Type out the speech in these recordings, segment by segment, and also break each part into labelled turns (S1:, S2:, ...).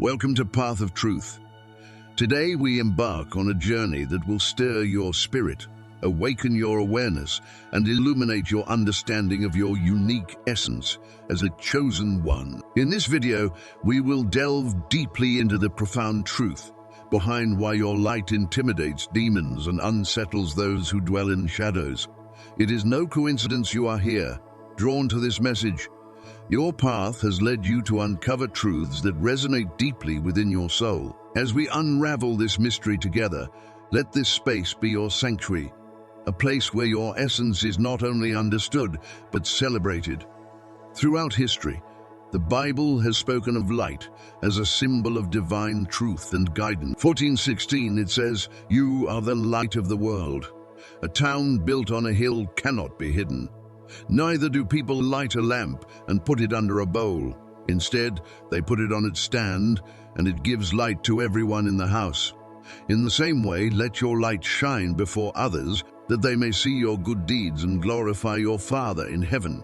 S1: Welcome to Path of Truth. Today we embark on a journey that will stir your spirit, awaken your awareness, and illuminate your understanding of your unique essence as a chosen one. In this video, we will delve deeply into the profound truth behind why your light intimidates demons and unsettles those who dwell in shadows. It is no coincidence you are here, drawn to this message. Your path has led you to uncover truths that resonate deeply within your soul. As we unravel this mystery together, let this space be your sanctuary, a place where your essence is not only understood, but celebrated. Throughout history, the Bible has spoken of light as a symbol of divine truth and guidance. 14:16 it says, "You are the light of the world. A town built on a hill cannot be hidden. Neither do people light a lamp and put it under a bowl. Instead, they put it on its stand, and it gives light to everyone in the house. In the same way, let your light shine before others, that they may see your good deeds and glorify your Father in heaven."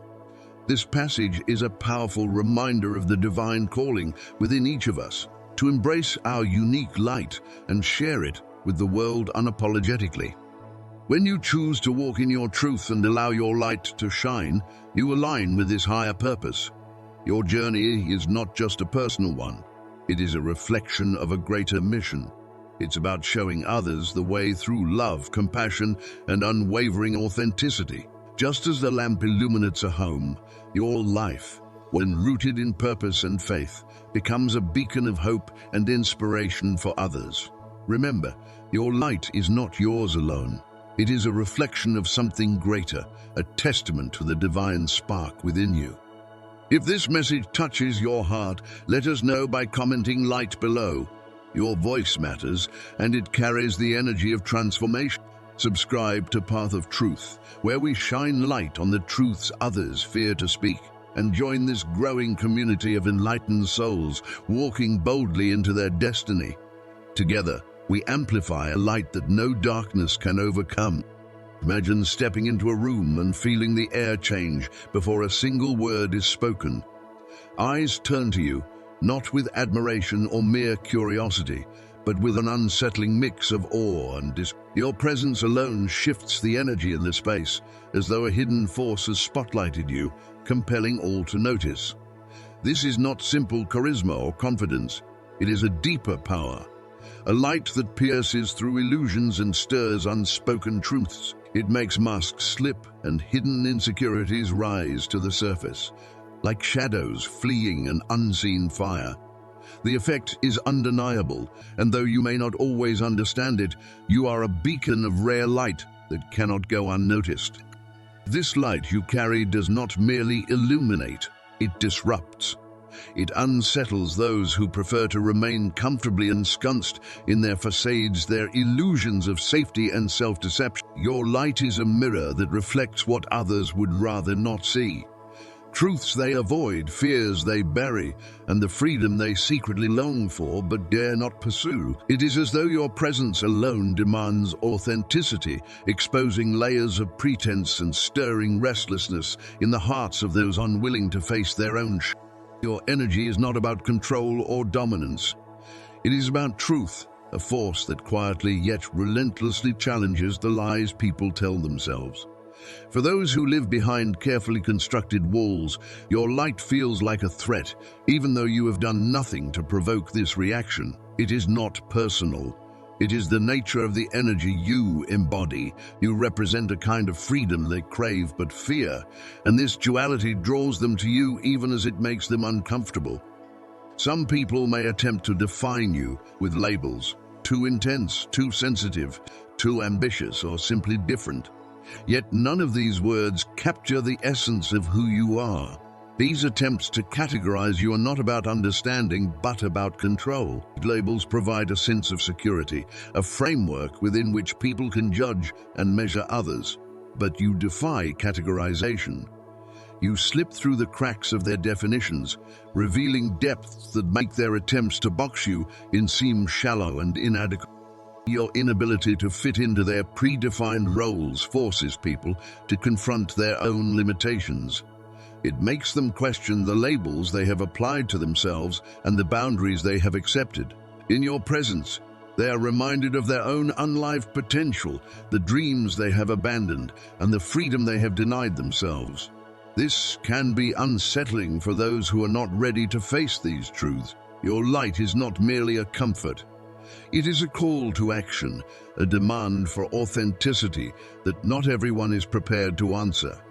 S1: This passage is a powerful reminder of the divine calling within each of us to embrace our unique light and share it with the world unapologetically. When you choose to walk in your truth and allow your light to shine, you align with this higher purpose. Your journey is not just a personal one. It is a reflection of a greater mission. It's about showing others the way through love, compassion, and unwavering authenticity. Just as the lamp illuminates a home, your life, when rooted in purpose and faith, becomes a beacon of hope and inspiration for others. Remember, your light is not yours alone. It is a reflection of something greater, a testament to the divine spark within you. If this message touches your heart, let us know by commenting light below. Your voice matters, and it carries the energy of transformation. Subscribe to Path of Truth, where we shine light on the truths others fear to speak, and join this growing community of enlightened souls walking boldly into their destiny. Together, we amplify a light that no darkness can overcome. Imagine stepping into a room and feeling the air change before a single word is spoken. Eyes turn to you, not with admiration or mere curiosity, but with an unsettling mix of awe and disbelief. Your presence alone shifts the energy in the space, as though a hidden force has spotlighted you, compelling all to notice. This is not simple charisma or confidence. It is a deeper power. A light that pierces through illusions and stirs unspoken truths. It makes masks slip and hidden insecurities rise to the surface, like shadows fleeing an unseen fire. The effect is undeniable, and though you may not always understand it, you are a beacon of rare light that cannot go unnoticed. This light you carry does not merely illuminate, it disrupts. It unsettles those who prefer to remain comfortably ensconced in their facades, their illusions of safety and self-deception. Your light is a mirror that reflects what others would rather not see. Truths they avoid, fears they bury, and the freedom they secretly long for but dare not pursue. It is as though your presence alone demands authenticity, exposing layers of pretense and stirring restlessness in the hearts of those unwilling to face their own shame. Your energy is not about control or dominance. It is about truth, a force that quietly yet relentlessly challenges the lies people tell themselves. For those who live behind carefully constructed walls, your light feels like a threat, even though you have done nothing to provoke this reaction. It is not personal. It is the nature of the energy you embody. You represent a kind of freedom they crave but fear, and this duality draws them to you even as it makes them uncomfortable. Some people may attempt to define you with labels: too intense, too sensitive, too ambitious, or simply different. Yet none of these words capture the essence of who you are. These attempts to categorize you are not about understanding, but about control. Labels provide a sense of security, a framework within which people can judge and measure others. But you defy categorization. You slip through the cracks of their definitions, revealing depths that make their attempts to box you in seem shallow and inadequate. Your inability to fit into their predefined roles forces people to confront their own limitations. It makes them question the labels they have applied to themselves and the boundaries they have accepted. In your presence, they are reminded of their own unlived potential, the dreams they have abandoned, and the freedom they have denied themselves. This can be unsettling for those who are not ready to face these truths. Your light is not merely a comfort. It is a call to action, a demand for authenticity that not everyone is prepared to answer.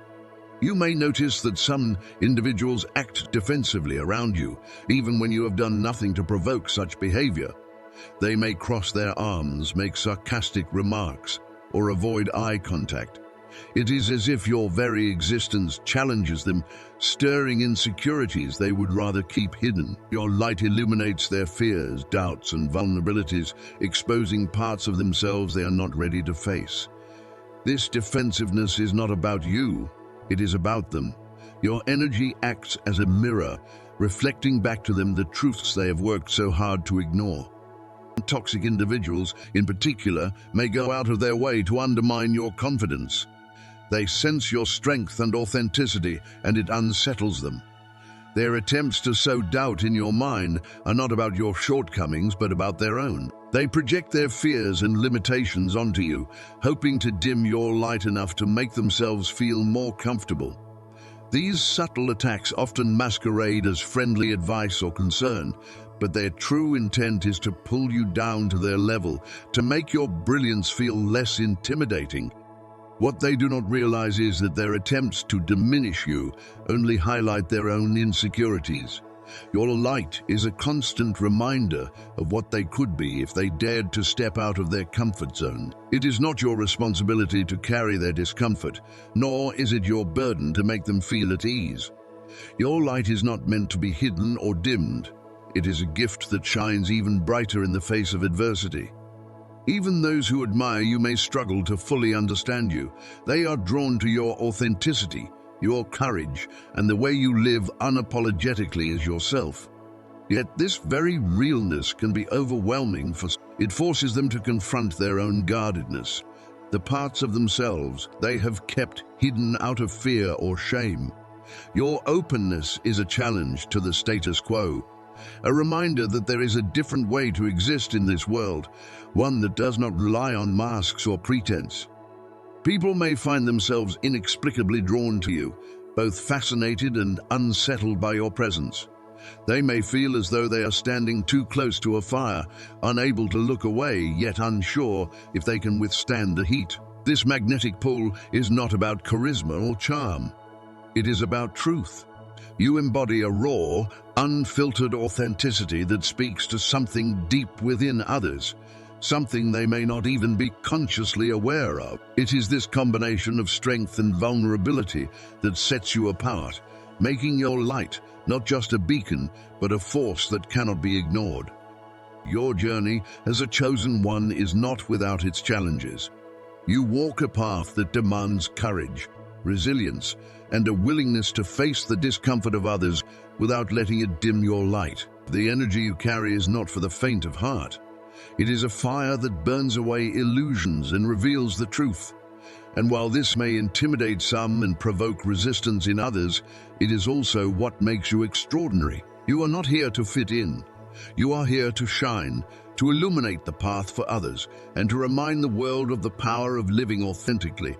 S1: You may notice that some individuals act defensively around you, even when you have done nothing to provoke such behavior. They may cross their arms, make sarcastic remarks, or avoid eye contact. It is as if your very existence challenges them, stirring insecurities they would rather keep hidden. Your light illuminates their fears, doubts, and vulnerabilities, exposing parts of themselves they are not ready to face. This defensiveness is not about you. It is about them. Your energy acts as a mirror, reflecting back to them the truths they have worked so hard to ignore. Toxic individuals, in particular, may go out of their way to undermine your confidence. They sense your strength and authenticity, and it unsettles them. Their attempts to sow doubt in your mind are not about your shortcomings, but about their own. They project their fears and limitations onto you, hoping to dim your light enough to make themselves feel more comfortable. These subtle attacks often masquerade as friendly advice or concern, but their true intent is to pull you down to their level, to make your brilliance feel less intimidating. What they do not realize is that their attempts to diminish you only highlight their own insecurities. Your light is a constant reminder of what they could be if they dared to step out of their comfort zone. It is not your responsibility to carry their discomfort, nor is it your burden to make them feel at ease. Your light is not meant to be hidden or dimmed. It is a gift that shines even brighter in the face of adversity. Even those who admire you may struggle to fully understand you. They are drawn to your authenticity, your courage, and the way you live unapologetically as yourself. Yet this very realness can be overwhelming, for it forces them to confront their own guardedness, the parts of themselves they have kept hidden out of fear or shame. Your openness is a challenge to the status quo, a reminder that there is a different way to exist in this world, one that does not rely on masks or pretense. People may find themselves inexplicably drawn to you, both fascinated and unsettled by your presence. They may feel as though they are standing too close to a fire, unable to look away, yet unsure if they can withstand the heat. This magnetic pull is not about charisma or charm. It is about truth. You embody a raw, unfiltered authenticity that speaks to something deep within others, something they may not even be consciously aware of. It is this combination of strength and vulnerability that sets you apart, making your light not just a beacon, but a force that cannot be ignored. Your journey as a chosen one is not without its challenges. You walk a path that demands courage, resilience, and a willingness to face the discomfort of others without letting it dim your light. The energy you carry is not for the faint of heart. It is a fire that burns away illusions and reveals the truth. And while this may intimidate some and provoke resistance in others, it is also what makes you extraordinary. You are not here to fit in. You are here to shine, to illuminate the path for others, and to remind the world of the power of living authentically.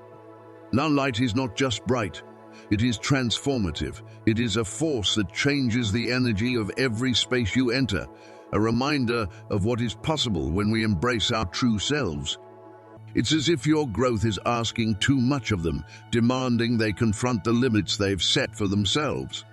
S1: Now, light is not just bright. It is transformative. It is a force that changes the energy of every space you enter, a reminder of what is possible when we embrace our true selves. It's as if your growth is asking too much of them, demanding they confront the limits they've set for themselves.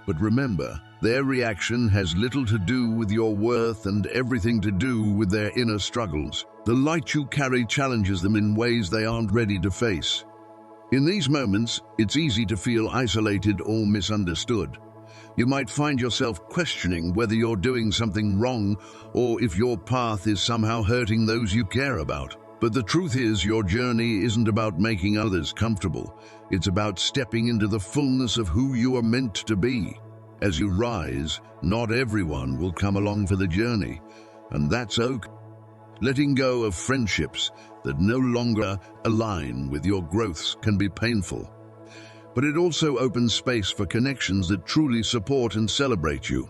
S1: But remember, their reaction has little to do with your worth and everything to do with their inner struggles. The light you carry challenges them in ways they aren't ready to face. In these moments, it's easy to feel isolated or misunderstood. You might find yourself questioning whether you're doing something wrong or if your path is somehow hurting those you care about. But the truth is, your journey isn't about making others comfortable. It's about stepping into the fullness of who you are meant to be. As you rise, not everyone will come along for the journey, and that's okay. Letting go of friendships that no longer align with your growths can be painful. but it also opens space for connections that truly support and celebrate you.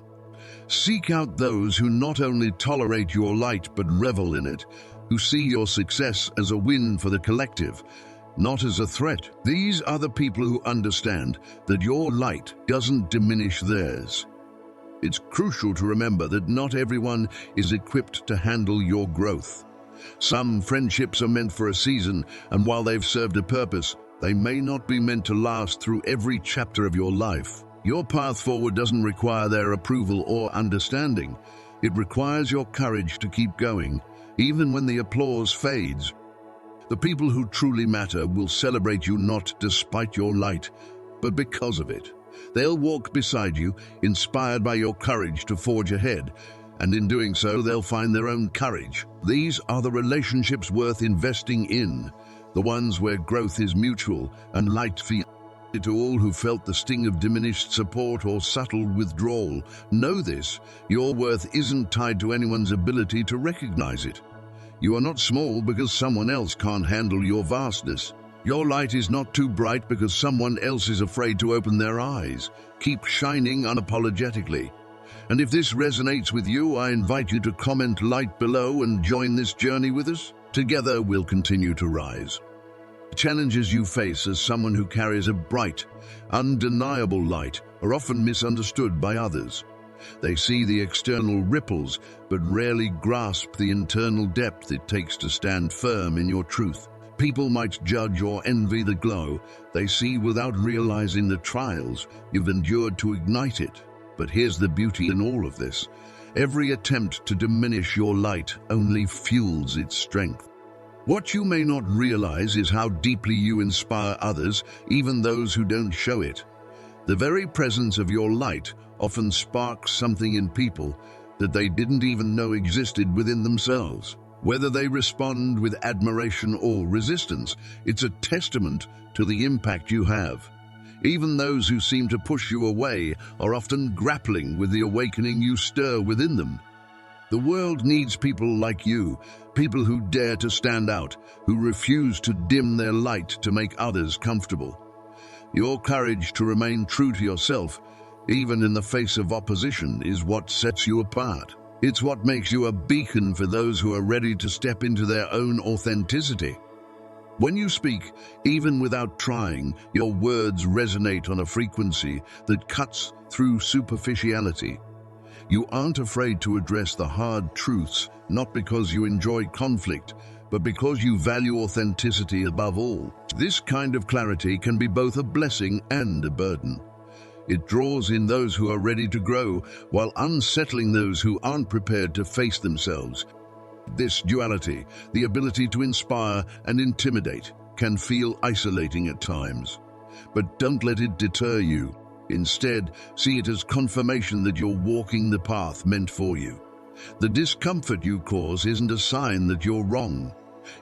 S1: Seek out those who not only tolerate your light but revel in it, who see your success as a win for the collective, not as a threat. These are the people who understand that your light doesn't diminish theirs. It's crucial to remember that not everyone is equipped to handle your growth. Some friendships are meant for a season, and while they've served a purpose, they may not be meant to last through every chapter of your life. Your path forward doesn't require their approval or understanding. It requires your courage to keep going, even when the applause fades. The people who truly matter will celebrate you not despite your light, but because of it. They'll walk beside you, inspired by your courage to forge ahead, and in doing so, they'll find their own courage. These are the relationships worth investing in, the ones where growth is mutual and light feels. To all who felt the sting of diminished support or subtle withdrawal, know this: your worth isn't tied to anyone's ability to recognize it. You are not small because someone else can't handle your vastness. Your light is not too bright because someone else is afraid to open their eyes. Keep shining unapologetically. And if this resonates with you, I invite you to comment light below and join this journey with us. Together we'll continue to rise. The challenges you face as someone who carries a bright, undeniable light are often misunderstood by others. They see the external ripples, but rarely grasp the internal depth it takes to stand firm in your truth. People might judge or envy the glow they see without realizing the trials you've endured to ignite it. But here's the beauty in all of this: every attempt to diminish your light only fuels its strength. What you may not realize is how deeply you inspire others, even those who don't show it. The very presence of your light often sparks something in people that they didn't even know existed within themselves. Whether they respond with admiration or resistance, it's a testament to the impact you have. Even those who seem to push you away are often grappling with the awakening you stir within them. The world needs people like you, people who dare to stand out, who refuse to dim their light to make others comfortable. Your courage to remain true to yourself, even in the face of opposition, is what sets you apart. It's what makes you a beacon for those who are ready to step into their own authenticity. When you speak, even without trying, your words resonate on a frequency that cuts through superficiality. You aren't afraid to address the hard truths, not because you enjoy conflict, but because you value authenticity above all. This kind of clarity can be both a blessing and a burden. It draws in those who are ready to grow, while unsettling those who aren't prepared to face themselves. This duality, the ability to inspire and intimidate, can feel isolating at times. But don't let it deter you. Instead, see it as confirmation that you're walking the path meant for you. The discomfort you cause isn't a sign that you're wrong.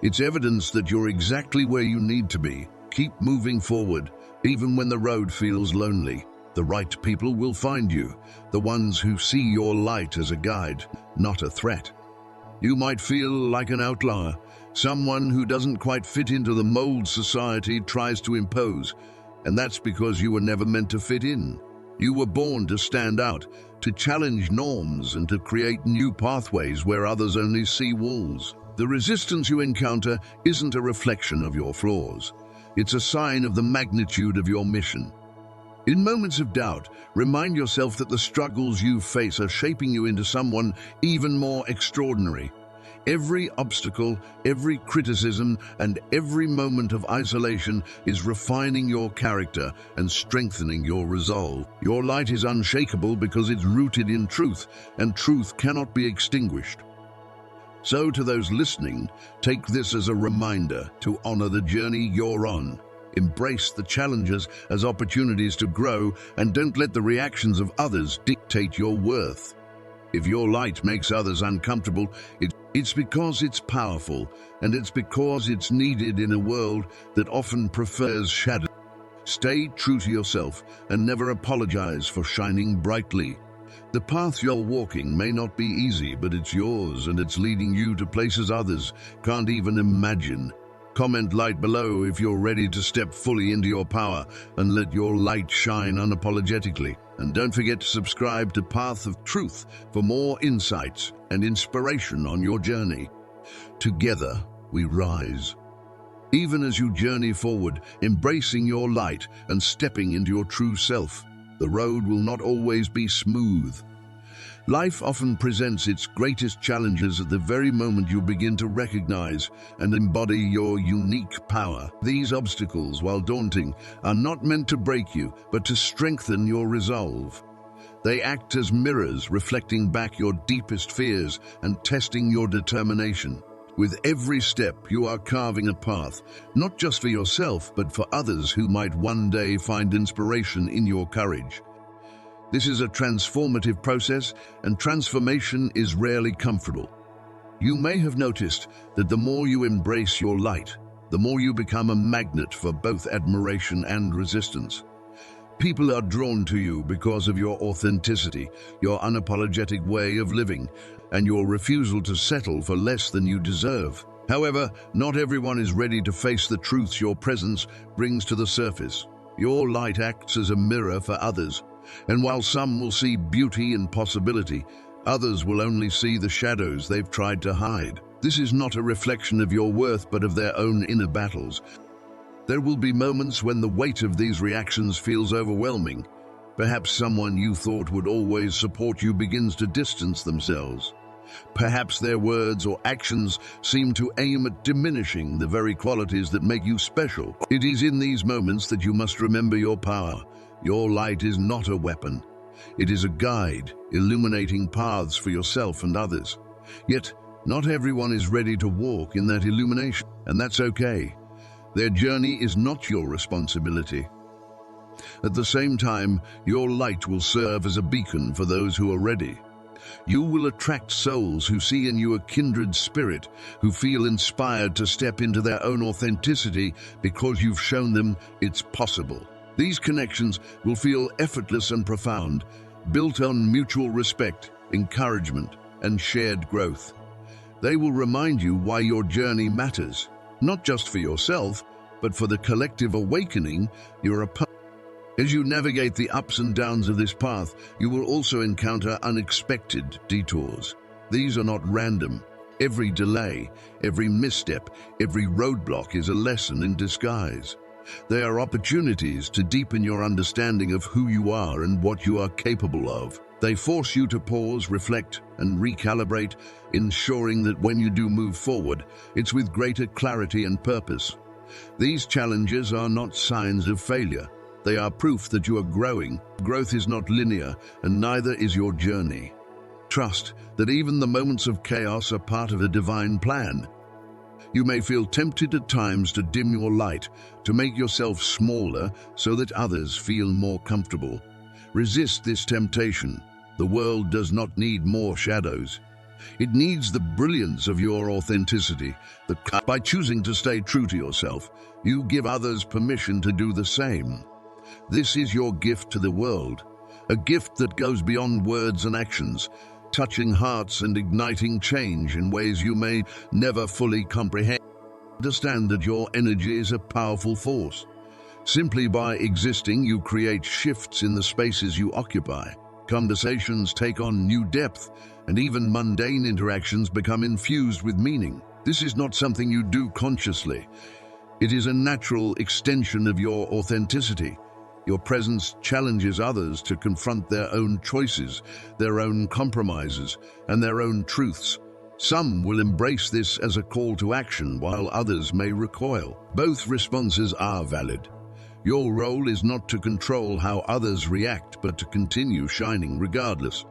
S1: It's evidence that you're exactly where you need to be. Keep moving forward, even when the road feels lonely. The right people will find you, the ones who see your light as a guide, not a threat. You might feel like an outlier, someone who doesn't quite fit into the mold society tries to impose, and that's because you were never meant to fit in. You were born to stand out, to challenge norms, and to create new pathways where others only see walls. The resistance you encounter isn't a reflection of your flaws. It's a sign of the magnitude of your mission. In moments of doubt, remind yourself that the struggles you face are shaping you into someone even more extraordinary. Every obstacle, every criticism, and every moment of isolation is refining your character and strengthening your resolve. Your light is unshakable because it's rooted in truth, and truth cannot be extinguished. So to those listening, take this as a reminder to honor the journey you're on. Embrace the challenges as opportunities to grow, and don't let the reactions of others dictate your worth. If your light makes others uncomfortable, it's because it's powerful, and it's because it's needed in a world that often prefers shadow. Stay true to yourself and never apologize for shining brightly. The path you're walking may not be easy, but it's yours, and it's leading you to places others can't even imagine. Comment light below if you're ready to step fully into your power and let your light shine unapologetically. And don't forget to subscribe to Path of Truth for more insights and inspiration on your journey. Together, we rise. Even as you journey forward, embracing your light and stepping into your true self, the road will not always be smooth. Life often presents its greatest challenges at the very moment you begin to recognize and embody your unique power. These obstacles, while daunting, are not meant to break you, but to strengthen your resolve. They act as mirrors, reflecting back your deepest fears and testing your determination. With every step, you are carving a path, not just for yourself, but for others who might one day find inspiration in your courage. This is a transformative process, and transformation is rarely comfortable. You may have noticed that the more you embrace your light, the more you become a magnet for both admiration and resistance. People are drawn to you because of your authenticity, your unapologetic way of living, and your refusal to settle for less than you deserve. However, not everyone is ready to face the truths your presence brings to the surface. Your light acts as a mirror for others, and while some will see beauty and possibility, others will only see the shadows they've tried to hide. This is not a reflection of your worth, but of their own inner battles. There will be moments when the weight of these reactions feels overwhelming. Perhaps someone you thought would always support you begins to distance themselves. Perhaps their words or actions seem to aim at diminishing the very qualities that make you special. It is in these moments that you must remember your power. Your light is not a weapon. It is a guide, illuminating paths for yourself and others. Yet, not everyone is ready to walk in that illumination, and that's okay. Their journey is not your responsibility. At the same time, your light will serve as a beacon for those who are ready. You will attract souls who see in you a kindred spirit, who feel inspired to step into their own authenticity because you've shown them it's possible. These connections will feel effortless and profound, built on mutual respect, encouragement, and shared growth. They will remind you why your journey matters, not just for yourself, but for the collective awakening you're a part of. As you navigate the ups and downs of this path, you will also encounter unexpected detours. These are not random. Every delay, every misstep, every roadblock is a lesson in disguise. They are opportunities to deepen your understanding of who you are and what you are capable of. They force you to pause, reflect, and recalibrate, ensuring that when you do move forward, it's with greater clarity and purpose. These challenges are not signs of failure. They are proof that you are growing. Growth is not linear, and neither is your journey. Trust that even the moments of chaos are part of a divine plan. You may feel tempted at times to dim your light, to make yourself smaller so that others feel more comfortable. Resist this temptation. The world does not need more shadows. It needs the brilliance of your authenticity. By choosing to stay true to yourself, you give others permission to do the same. This is your gift to the world, a gift that goes beyond words and actions, touching hearts and igniting change in ways you may never fully comprehend. Understand that your energy is a powerful force. Simply by existing, you create shifts in the spaces you occupy. Conversations take on new depth, and even mundane interactions become infused with meaning. This is not something you do consciously. It is a natural extension of your authenticity. Your presence challenges others to confront their own choices, their own compromises, and their own truths. Some will embrace this as a call to action, while others may recoil. Both responses are valid. Your role is not to control how others react, but to continue shining regardless.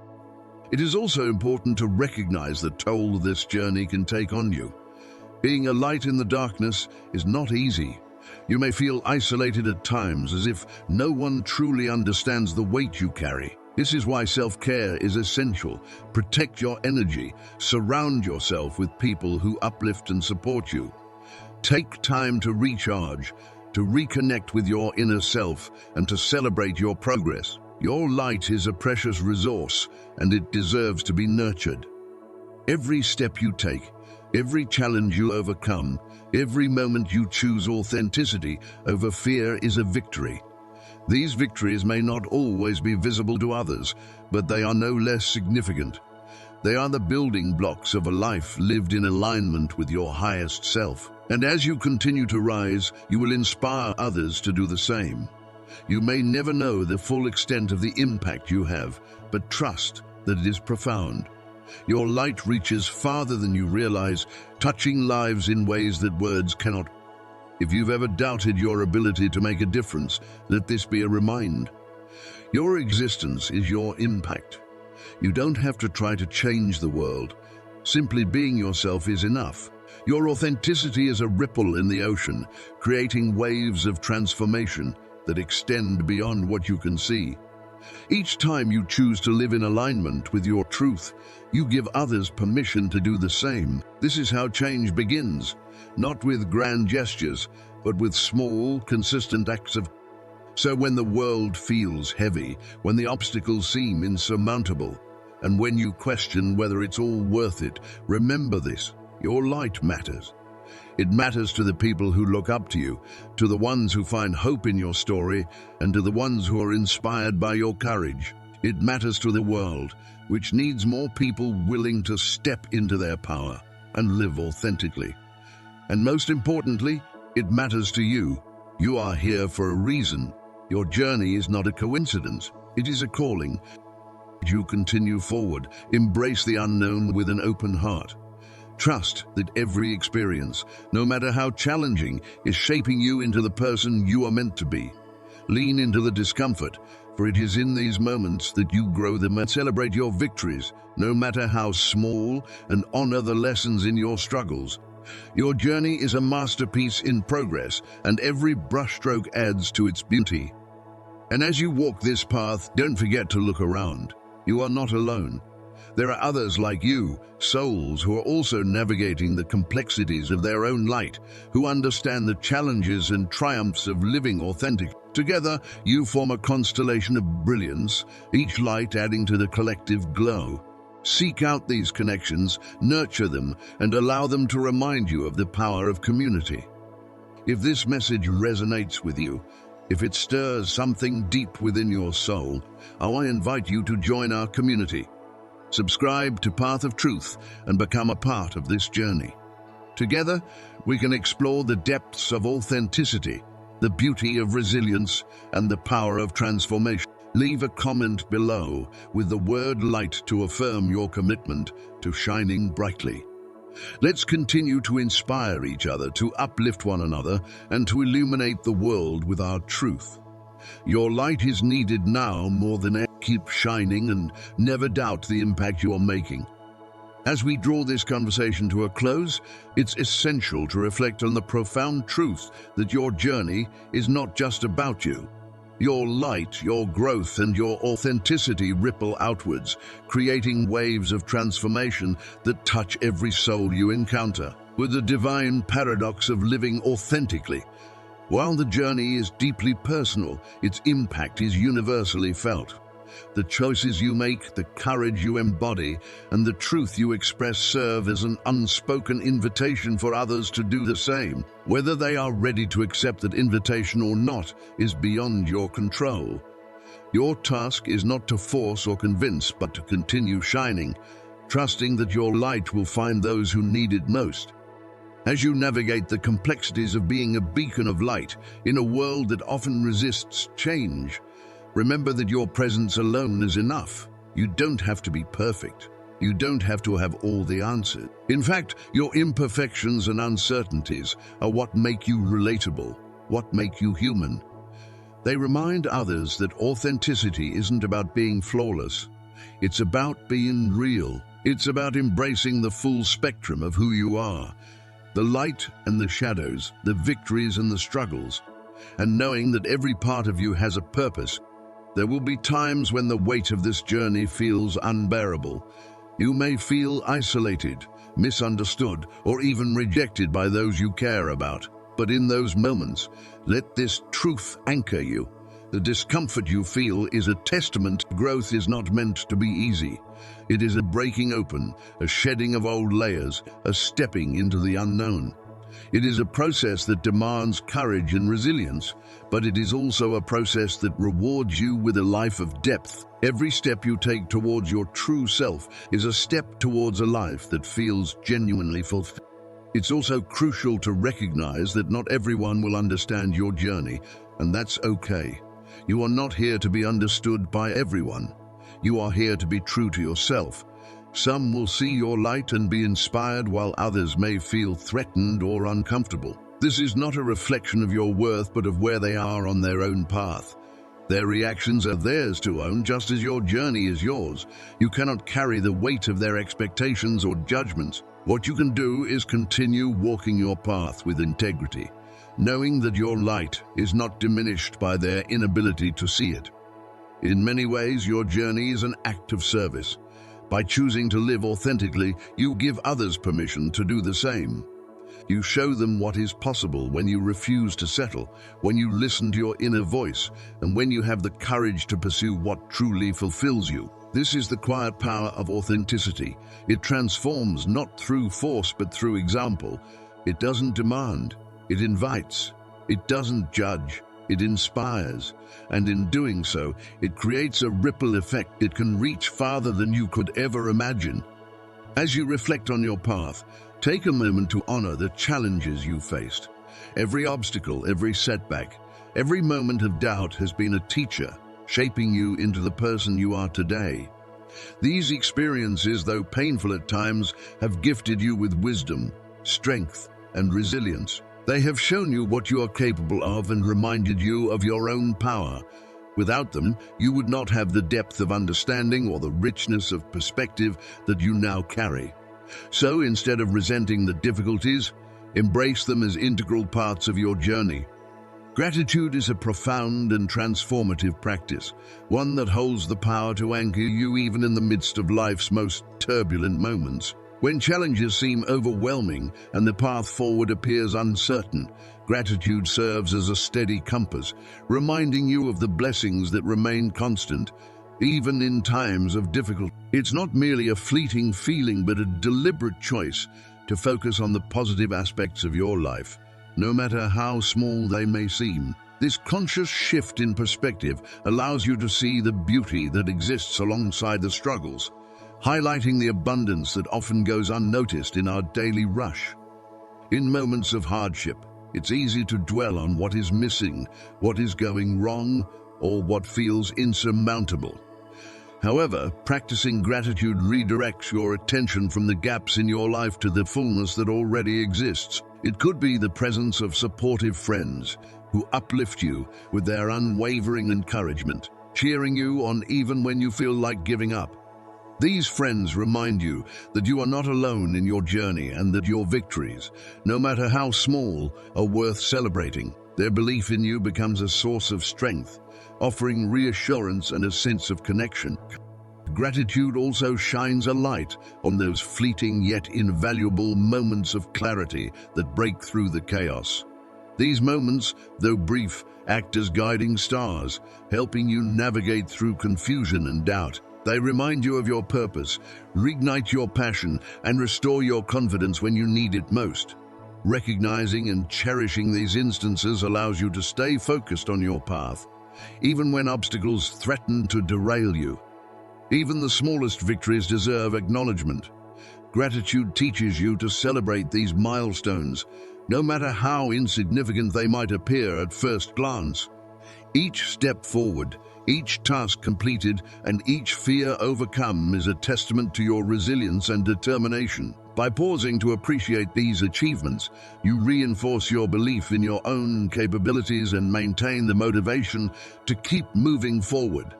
S1: It is also important to recognize the toll this journey can take on you. Being a light in the darkness is not easy. You may feel isolated at times, as if no one truly understands the weight you carry. This is why self-care is essential. Protect your energy. Surround yourself with people who uplift and support you. Take time to recharge, to reconnect with your inner self, and to celebrate your progress. Your light is a precious resource, and it deserves to be nurtured. Every step you take, Every challenge you overcome, every moment you choose authenticity over fear is a victory. These victories may not always be visible to others, but they are no less significant. They are the building blocks of a life lived in alignment with your highest self. And as you continue to rise, you will inspire others to do the same. You may never know the full extent of the impact you have, but trust that it is profound. Your light reaches farther than you realize, touching lives in ways that words cannot. If you've ever doubted your ability to make a difference, let this be a reminder. Your existence is your impact. You don't have to try to change the world. Simply being yourself is enough. Your authenticity is a ripple in the ocean, creating waves of transformation that extend beyond what you can see. Each time you choose to live in alignment with your truth, you give others permission to do the same. This is how change begins, not with grand gestures, but with small, consistent acts of. So when the world feels heavy, when the obstacles seem insurmountable, and when you question whether it's all worth it, remember this: your light matters. It matters to the people who look up to you, to the ones who find hope in your story, and to the ones who are inspired by your courage. It matters to the world, which needs more people willing to step into their power and live authentically. And most importantly, it matters to you. You are here for a reason. Your journey is not a coincidence. It is a calling. You continue forward, embrace the unknown with an open heart. Trust that every experience, no matter how challenging, is shaping you into the person you are meant to be. Lean into the discomfort, for it is in these moments that you grow them, and celebrate your victories, no matter how small, and honor the lessons in your struggles. Your journey is a masterpiece in progress, and every brushstroke adds to its beauty. And as you walk this path, don't forget to look around. You are not alone. There are others like you, souls who are also navigating the complexities of their own light, who understand the challenges and triumphs of living authentic. Together, you form a constellation of brilliance, each light adding to the collective glow. Seek out these connections, nurture them, and allow them to remind you of the power of community. If this message resonates with you, if it stirs something deep within your soul, I invite you to join our community. Subscribe to Path of Truth and become a part of this journey. Together, we can explore the depths of authenticity, the beauty of resilience, and the power of transformation. Leave a comment below with the word light to affirm your commitment to shining brightly. Let's continue to inspire each other, to uplift one another, and to illuminate the world with our truth. Your light is needed now more than ever. Keep shining and never doubt the impact you are making. As we draw this conversation to a close, it's essential to reflect on the profound truth that your journey is not just about you. Your light, your growth, and your authenticity ripple outwards, creating waves of transformation that touch every soul you encounter. With the divine paradox of living authentically, while the journey is deeply personal, its impact is universally felt. The choices you make, the courage you embody, and the truth you express serve as an unspoken invitation for others to do the same. Whether they are ready to accept that invitation or not is beyond your control. Your task is not to force or convince, but to continue shining, trusting that your light will find those who need it most. As you navigate the complexities of being a beacon of light in a world that often resists change, remember that your presence alone is enough. You don't have to be perfect. You don't have to have all the answers. In fact, your imperfections and uncertainties are what make you relatable, what make you human. They remind others that authenticity isn't about being flawless. It's about being real. It's about embracing the full spectrum of who you are, the light and the shadows, the victories and the struggles, and knowing that every part of you has a purpose. There will be times when the weight of this journey feels unbearable. You may feel isolated, misunderstood, or even rejected by those you care about. But in those moments, let this truth anchor you. The discomfort you feel is a testament. Growth is not meant to be easy. It is a breaking open, a shedding of old layers, a stepping into the unknown. It is a process that demands courage and resilience, but it is also a process that rewards you with a life of depth. Every step you take towards your true self is a step towards a life that feels genuinely fulfilled. It's also crucial to recognize that not everyone will understand your journey, and that's okay. You are not here to be understood by everyone. You are here to be true to yourself. Some will see your light and be inspired, while others may feel threatened or uncomfortable. This is not a reflection of your worth, but of where they are on their own path. Their reactions are theirs to own, just as your journey is yours. You cannot carry the weight of their expectations or judgments. What you can do is continue walking your path with integrity, knowing that your light is not diminished by their inability to see it. In many ways, your journey is an act of service. By choosing to live authentically, you give others permission to do the same. You show them what is possible when you refuse to settle, when you listen to your inner voice, and when you have the courage to pursue what truly fulfills you. This is the quiet power of authenticity. It transforms not through force but through example. It doesn't demand, it invites. It doesn't judge, it inspires. And in doing so, it creates a ripple effect that can reach farther than you could ever imagine. As you reflect on your path, take a moment to honor the challenges you faced. Every obstacle, every setback, every moment of doubt has been a teacher, shaping you into the person you are today. These experiences, though painful at times, have gifted you with wisdom, strength, and resilience. They have shown you what you are capable of and reminded you of your own power. Without them, you would not have the depth of understanding or the richness of perspective that you now carry. So instead of resenting the difficulties, embrace them as integral parts of your journey. Gratitude is a profound and transformative practice, one that holds the power to anchor you even in the midst of life's most turbulent moments. When challenges seem overwhelming and the path forward appears uncertain, gratitude serves as a steady compass, reminding you of the blessings that remain constant, even in times of difficulty. It's not merely a fleeting feeling, but a deliberate choice to focus on the positive aspects of your life, no matter how small they may seem. This conscious shift in perspective allows you to see the beauty that exists alongside the struggles, highlighting the abundance that often goes unnoticed in our daily rush. In moments of hardship, it's easy to dwell on what is missing, what is going wrong, or what feels insurmountable. However, practicing gratitude redirects your attention from the gaps in your life to the fullness that already exists. It could be the presence of supportive friends who uplift you with their unwavering encouragement, cheering you on even when you feel like giving up. These friends remind you that you are not alone in your journey and that your victories, no matter how small, are worth celebrating. Their belief in you becomes a source of strength, offering reassurance and a sense of connection. Gratitude also shines a light on those fleeting yet invaluable moments of clarity that break through the chaos. These moments, though brief, act as guiding stars, helping you navigate through confusion and doubt. They remind you of your purpose, reignite your passion, and restore your confidence when you need it most. Recognizing and cherishing these instances allows you to stay focused on your path, even when obstacles threaten to derail you. Even the smallest victories deserve acknowledgement. Gratitude teaches you to celebrate these milestones, no matter how insignificant they might appear at first glance. Each step forward, each task completed, and each fear overcome is a testament to your resilience and determination. By pausing to appreciate these achievements, you reinforce your belief in your own capabilities and maintain the motivation to keep moving forward.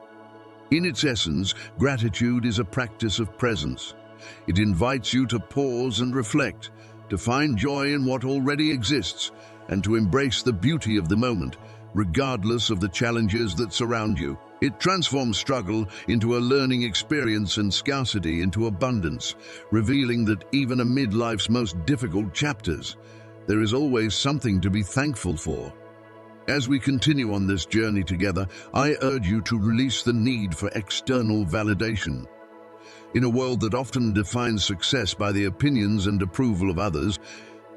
S1: In its essence, gratitude is a practice of presence. It invites you to pause and reflect, to find joy in what already exists, and to embrace the beauty of the moment, regardless of the challenges that surround you. It transforms struggle into a learning experience and scarcity into abundance, revealing that even amid life's most difficult chapters, there is always something to be thankful for. As we continue on this journey together, I urge you to release the need for external validation. In a world that often defines success by the opinions and approval of others,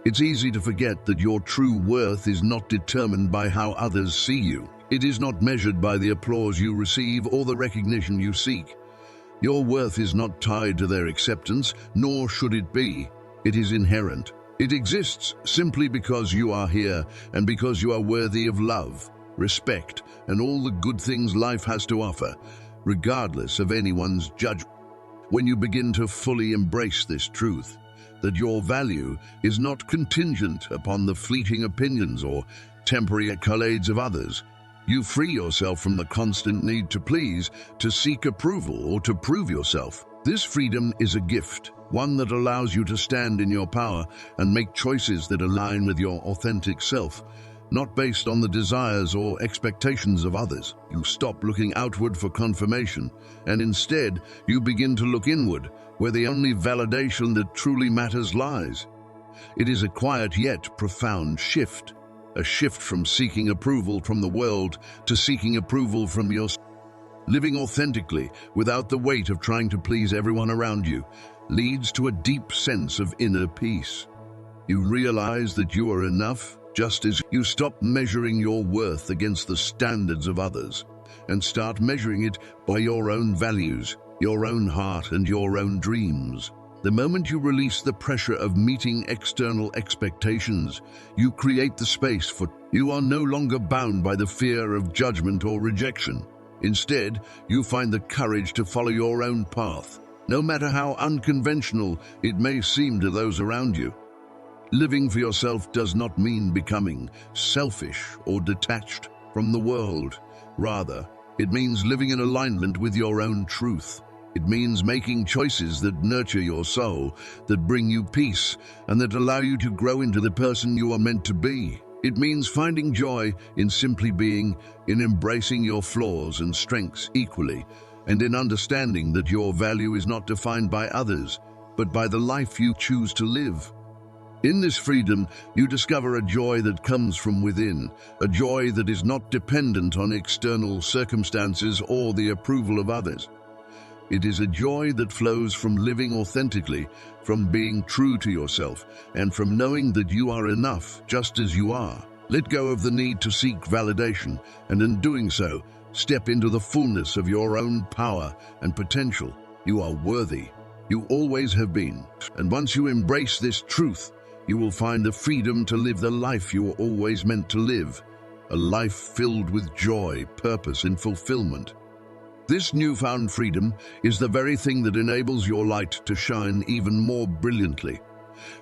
S1: it's easy to forget that your true worth is not determined by how others see you. It is not measured by the applause you receive or the recognition you seek. Your worth is not tied to their acceptance, nor should it be. It is inherent. It exists simply because you are here and because you are worthy of love, respect, and all the good things life has to offer, regardless of anyone's judgment. When you begin to fully embrace this truth, that your value is not contingent upon the fleeting opinions or temporary accolades of others, you free yourself from the constant need to please, to seek approval, or to prove yourself. This freedom is a gift, one that allows you to stand in your power and make choices that align with your authentic self, not based on the desires or expectations of others. You stop looking outward for confirmation, and instead you begin to look inward, where the only validation that truly matters lies. It is a quiet yet profound shift, a shift from seeking approval from the world to seeking approval from yourself. Living authentically, without the weight of trying to please everyone around you, leads to a deep sense of inner peace. You realize that you are enough, just as you stop measuring your worth against the standards of others and start measuring it by your own values, your own heart, and your own dreams. The moment you release the pressure of meeting external expectations, you create the space for you are no longer bound by the fear of judgment or rejection. Instead, you find the courage to follow your own path, no matter how unconventional it may seem to those around you. Living for yourself does not mean becoming selfish or detached from the world. Rather, it means living in alignment with your own truth. It means making choices that nurture your soul, that bring you peace, and that allow you to grow into the person you are meant to be. It means finding joy in simply being, in embracing your flaws and strengths equally, and in understanding that your value is not defined by others, but by the life you choose to live. In this freedom, you discover a joy that comes from within, a joy that is not dependent on external circumstances or the approval of others. It is a joy that flows from living authentically, from being true to yourself, and from knowing that you are enough just as you are. Let go of the need to seek validation, and in doing so, step into the fullness of your own power and potential. You are worthy. You always have been. And once you embrace this truth, you will find the freedom to live the life you were always meant to live, a life filled with joy, purpose, and fulfillment. This newfound freedom is the very thing that enables your light to shine even more brilliantly.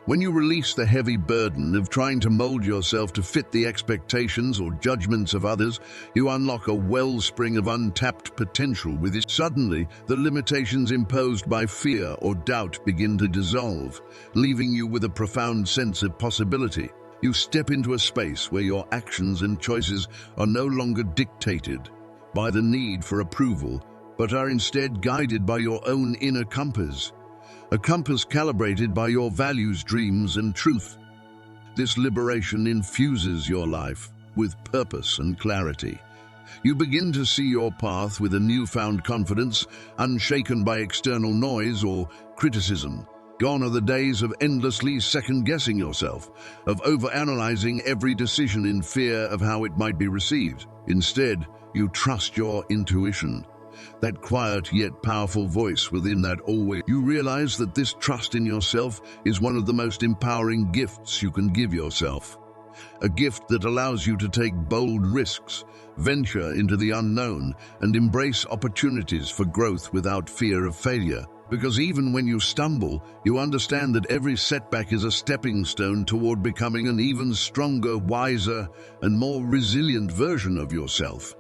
S1: When you release the heavy burden of trying to mold yourself to fit the expectations or judgments of others, you unlock a wellspring of untapped potential within. Suddenly, the limitations imposed by fear or doubt begin to dissolve, leaving you with a profound sense of possibility. You step into a space where your actions and choices are no longer dictated by the need for approval, but are instead guided by your own inner compass. A compass calibrated by your values, dreams, and truth. This liberation infuses your life with purpose and clarity. You begin to see your path with a newfound confidence, unshaken by external noise or criticism. Gone are the days of endlessly second-guessing yourself, of overanalyzing every decision in fear of how it might be received. Instead, you trust your intuition, that quiet yet powerful voice within that always. You realize that this trust in yourself is one of the most empowering gifts you can give yourself. A gift that allows you to take bold risks, venture into the unknown, and embrace opportunities for growth without fear of failure. Because even when you stumble, you understand that every setback is a stepping stone toward becoming an even stronger, wiser, and more resilient version of yourself.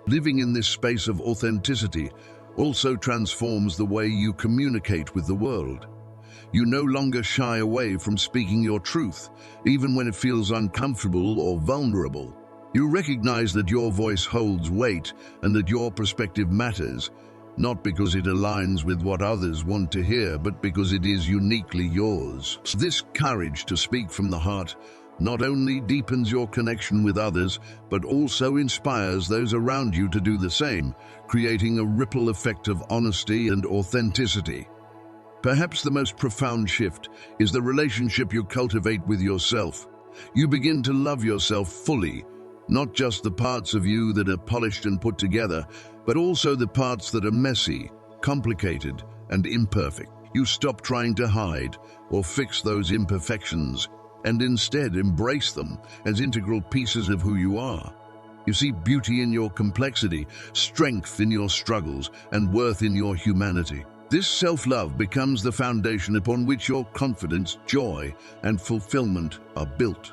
S1: Living in this space of authenticity also transforms the way you communicate with the world. You no longer shy away from speaking your truth, even when it feels uncomfortable or vulnerable. You recognize that your voice holds weight and that your perspective matters, not because it aligns with what others want to hear, but because it is uniquely yours. This courage to speak from the heart not only deepens your connection with others, but also inspires those around you to do the same, creating a ripple effect of honesty and authenticity. Perhaps the most profound shift is the relationship you cultivate with yourself. You begin to love yourself fully, not just the parts of you that are polished and put together, but also the parts that are messy, complicated, and imperfect. You stop trying to hide or fix those imperfections, and instead embrace them as integral pieces of who you are. You see beauty in your complexity, strength in your struggles, and worth in your humanity. This self-love becomes the foundation upon which your confidence, joy, and fulfillment are built.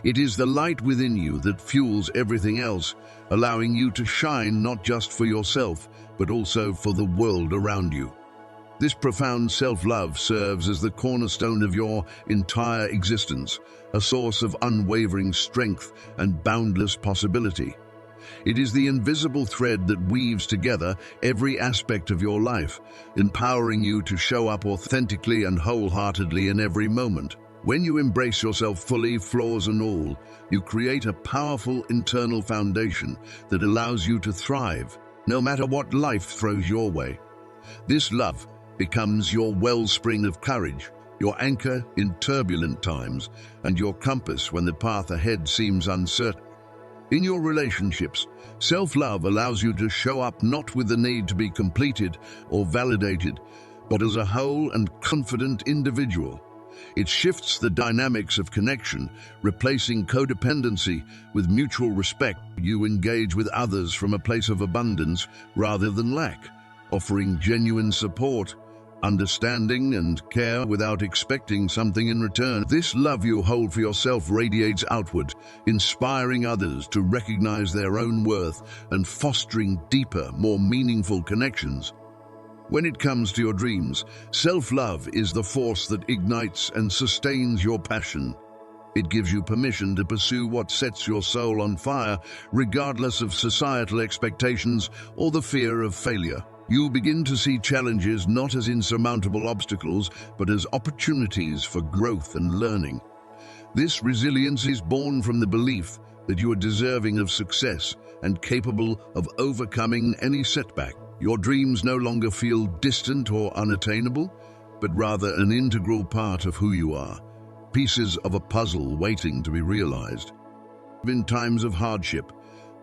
S1: It is the light within you that fuels everything else, allowing you to shine not just for yourself, but also for the world around you. This profound self-love serves as the cornerstone of your entire existence, a source of unwavering strength and boundless possibility. It is the invisible thread that weaves together every aspect of your life, empowering you to show up authentically and wholeheartedly in every moment. When you embrace yourself fully, flaws and all, you create a powerful internal foundation that allows you to thrive, no matter what life throws your way. This love becomes your wellspring of courage, your anchor in turbulent times, and your compass when the path ahead seems uncertain. In your relationships, self-love allows you to show up not with the need to be completed or validated, but as a whole and confident individual. It shifts the dynamics of connection, replacing codependency with mutual respect. You engage with others from a place of abundance rather than lack, offering genuine support, understanding, and care without expecting something in return. This love you hold for yourself radiates outward, inspiring others to recognize their own worth and fostering deeper, more meaningful connections. When it comes to your dreams, self-love is the force that ignites and sustains your passion. It gives you permission to pursue what sets your soul on fire, regardless of societal expectations or the fear of failure. You begin to see challenges not as insurmountable obstacles, but as opportunities for growth and learning. This resilience is born from the belief that you are deserving of success and capable of overcoming any setback. Your dreams no longer feel distant or unattainable, but rather an integral part of who you are, pieces of a puzzle waiting to be realized. In times of hardship,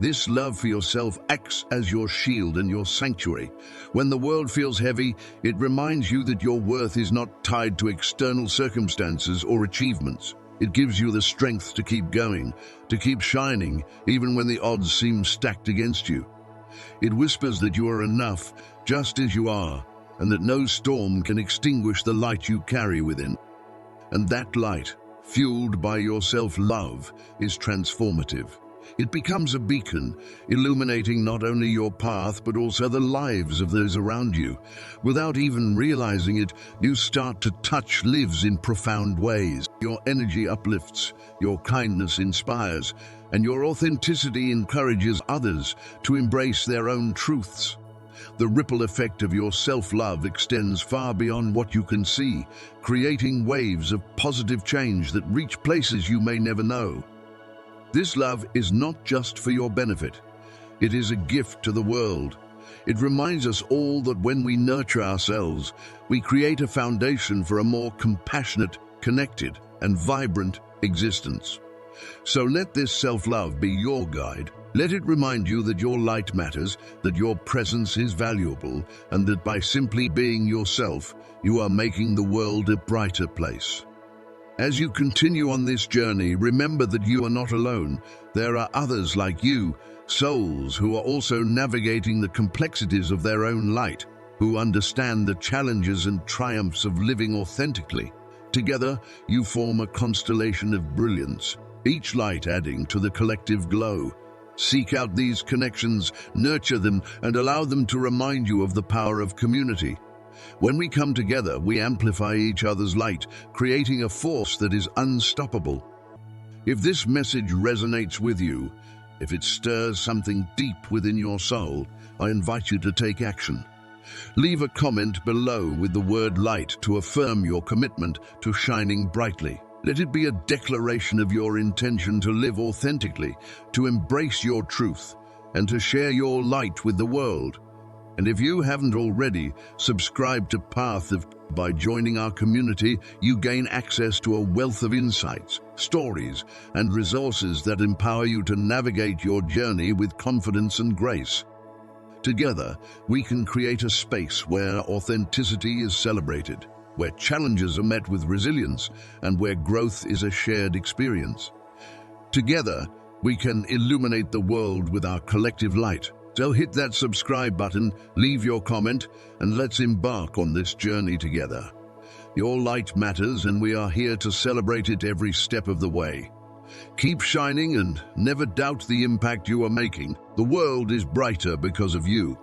S1: this love for yourself acts as your shield and your sanctuary. When the world feels heavy, it reminds you that your worth is not tied to external circumstances or achievements. It gives you the strength to keep going, to keep shining, even when the odds seem stacked against you. It whispers that you are enough, just as you are, and that no storm can extinguish the light you carry within. And that light, fueled by your self-love, is transformative. It becomes a beacon, illuminating not only your path but also the lives of those around you. Without even realizing it, you start to touch lives in profound ways. Your energy uplifts, your kindness inspires, and your authenticity encourages others to embrace their own truths. The ripple effect of your self-love extends far beyond what you can see, creating waves of positive change that reach places you may never know. This love is not just for your benefit. It is a gift to the world. It reminds us all that when we nurture ourselves, we create a foundation for a more compassionate, connected, and vibrant existence. So let this self-love be your guide. Let it remind you that your light matters, that your presence is valuable, and that by simply being yourself, you are making the world a brighter place. As you continue on this journey, remember that you are not alone. There are others like you, souls who are also navigating the complexities of their own light, who understand the challenges and triumphs of living authentically. Together, you form a constellation of brilliance, each light adding to the collective glow. Seek out these connections, nurture them, and allow them to remind you of the power of community. When we come together, we amplify each other's light, creating a force that is unstoppable. If this message resonates with you, if it stirs something deep within your soul, I invite you to take action. Leave a comment below with the word light to affirm your commitment to shining brightly. Let it be a declaration of your intention to live authentically, to embrace your truth, and to share your light with the world. And if you haven't already, subscribe to Path of. By joining our community, you gain access to a wealth of insights, stories, and resources that empower you to navigate your journey with confidence and grace. Together, we can create a space where authenticity is celebrated, where challenges are met with resilience, and where growth is a shared experience. Together, we can illuminate the world with our collective light. So hit that subscribe button, leave your comment, and let's embark on this journey together. Your light matters, and we are here to celebrate it every step of the way. Keep shining and never doubt the impact you are making. The world is brighter because of you.